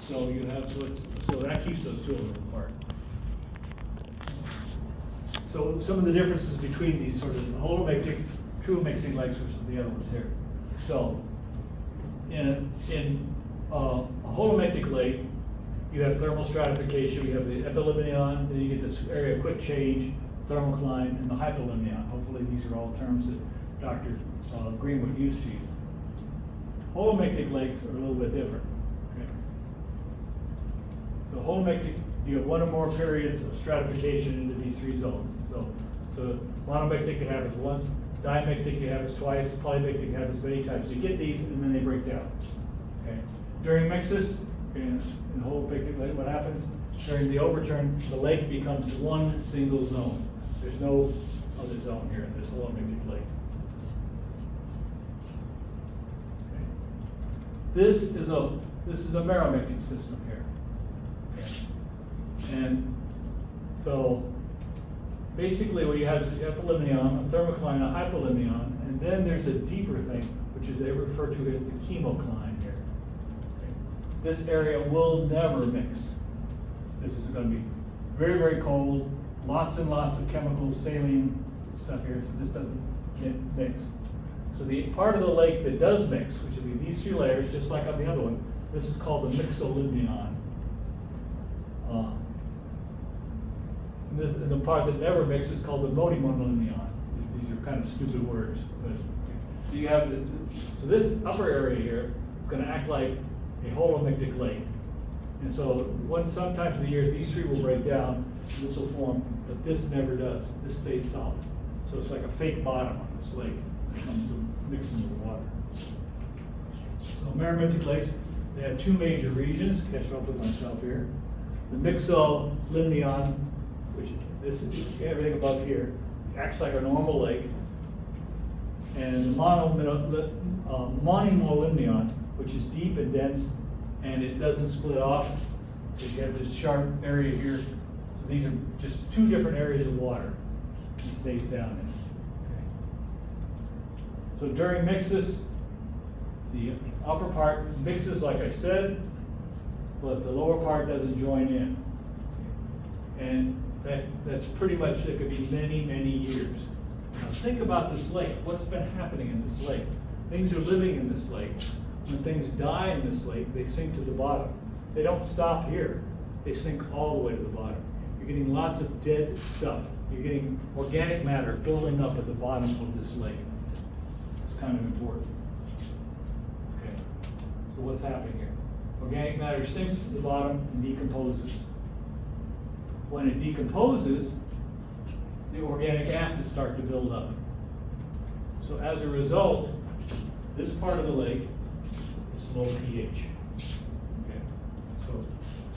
So you have, so that keeps those two a little apart. So some of the differences between these sort of holomictic, true mixing lakes versus the other ones here. So in a holomictic lake, you have thermal stratification, you have the epilimnion, then you get this area of quick change, thermocline, and the hypolimnion. Hopefully these are all terms that Dr. Greenwood used to use. Holomictic lakes are a little bit different. Okay. So holomictic, you have one or more periods of stratification into these three zones. So monomictic it happens once, dimictic it happens twice, polymictic it happens many times. You get these and then they break down. Okay. During mixes, in holomictic lake, what happens? During the overturn, the lake becomes one single zone. There's no other zone here in this holomictic lake. Okay. This is a meromictic system here. Okay. And so basically what you have is epilimnion, a thermocline, a hypolimnion, and then there's a deeper thing, which is they refer to as the chemocline here. Okay. This area will never mix. This is going to be very, very cold, lots and lots of chemicals, saline stuff here, so this doesn't mix. So the part of the lake that does mix, which will be these three layers, just like on the other one, this is called the mixolimnion. And the part that never mixes is called the modimolimnion. These are kind of stupid words. But, so you have so this upper area here is going to act like a holomictic lake. And so sometimes in the years these three will break down, this will form, but this never does. This stays solid. So it's like a fake bottom on this lake that comes to mixing with water. So meromictic lakes, they have two major regions. Catch up with myself here. The mixolimnion, which this is everything above here, acts like a normal lake. And the monimolimnion, which is deep and dense, and it doesn't split off. Because you have this sharp area here. So these are just two different areas of water. It stays down there. Okay. So during mixes, the upper part mixes like I said, but the lower part doesn't join in. And that's pretty much, it could be many, many years. Now think about this lake. What's been happening in this lake? Things are living in this lake. When things die in this lake, they sink to the bottom. They don't stop here. They sink all the way to the bottom. You're getting lots of dead stuff. You're getting organic matter building up at the bottom of this lake. It's kind of important. Okay. So what's happening here? Organic matter sinks to the bottom and decomposes. When it decomposes, the organic acids start to build up. So as a result, this part of the lake is low pH. Okay.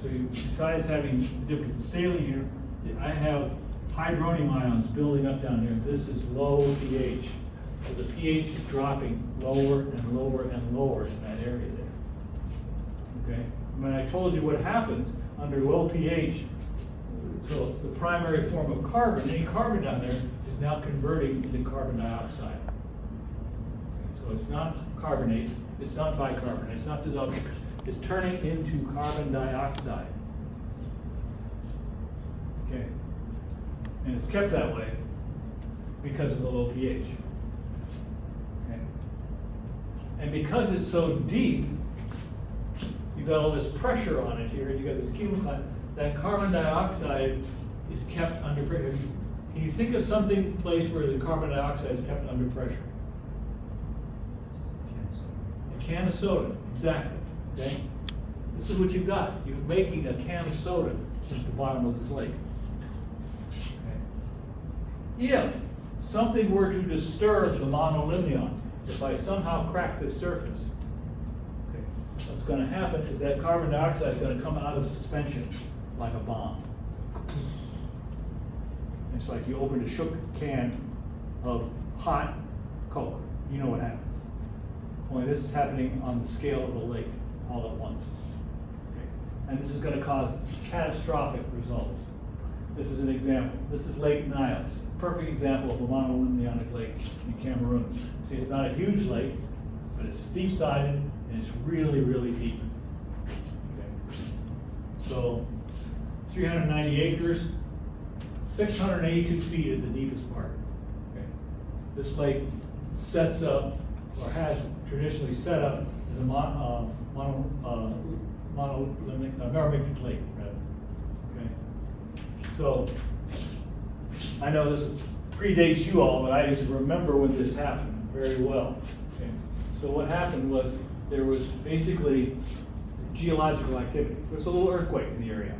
So besides having different saline here, I have hydronium ions building up down here. This is low pH. So the pH is dropping lower and lower and lower in that area there. Okay. When I told you what happens under low pH, so the primary form of carbon, any carbon down there, is now converting into carbon dioxide. Okay, so it's not carbonates, it's not bicarbonate, it's not dissolving, it's turning into carbon dioxide. Okay. And it's kept that way because of the low pH. Okay. And because it's so deep, you've got all this pressure on it here, and you've got this chemocline. That carbon dioxide is kept under pressure. Can you think of something place where the carbon dioxide is kept under pressure? A can of soda, exactly. Okay? This is what you've got. You're making a can of soda at the bottom of this lake. Okay. If something were to disturb the monolimnion, if I somehow crack the surface, okay, what's going to happen is that carbon dioxide is going to come out of suspension like a bomb. It's like you opened a shook can of hot Coke. You know what happens. Only this is happening on the scale of a lake all at once. Okay. And this is going to cause catastrophic results. This is an example. This is Lake Niles. Perfect example of a monolimnionic lake in Cameroon. See, it's not a huge lake, but it's steep-sided and it's really, really deep. Okay. So 390 acres, 682 feet at the deepest part. Okay. This lake sets up, or has traditionally set up as a meromictic lake, rather. Okay. So I know this predates you all, but I just remember when this happened very well. Okay. So what happened was there was basically geological activity. There was a little earthquake in the area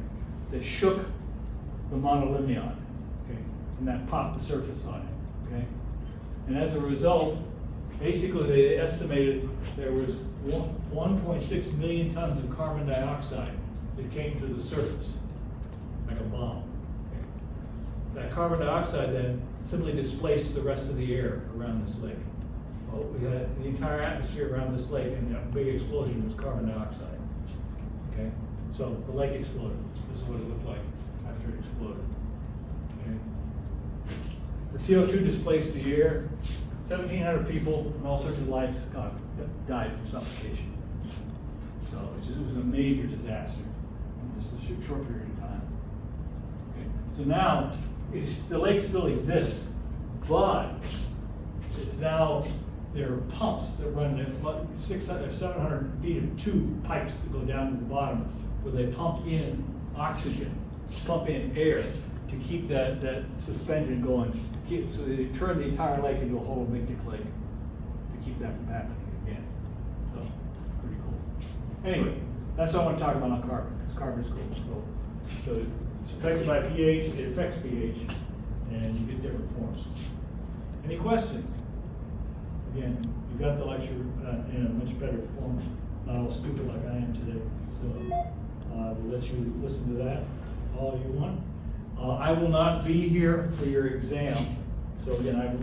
that shook the Limno, okay, and that popped the surface on it, okay. And as a result, basically they estimated there was 1.6 million tons of carbon dioxide that came to the surface, like a bomb. Okay. That carbon dioxide then simply displaced the rest of the air around this lake. Well, we had the entire atmosphere around this lake, and that big explosion was carbon dioxide. Okay, so the lake exploded. This is what it looked like after it exploded. Okay. The CO2 displaced the air. 1,700 people and all sorts of lives died from suffocation. So it was a major disaster in just a short period of time. Okay. So now the lake still exists, but it's now there are pumps that run 600, 700 feet of tube pipes that go down to the bottom, where they pump in oxygen, pump in air to keep that suspension going. So they turn the entire lake into a holomictic lake to keep that from happening again. So pretty cool. Anyway, that's what I want to talk about on carbon, because carbon is cool. So it's affected by pH, it affects pH, and you get different forms. Any questions? Again, you got the lecture in a much better form, not all stupid like I am today. So we'll let you listen to that all you want. I will not be here for your exam. So again,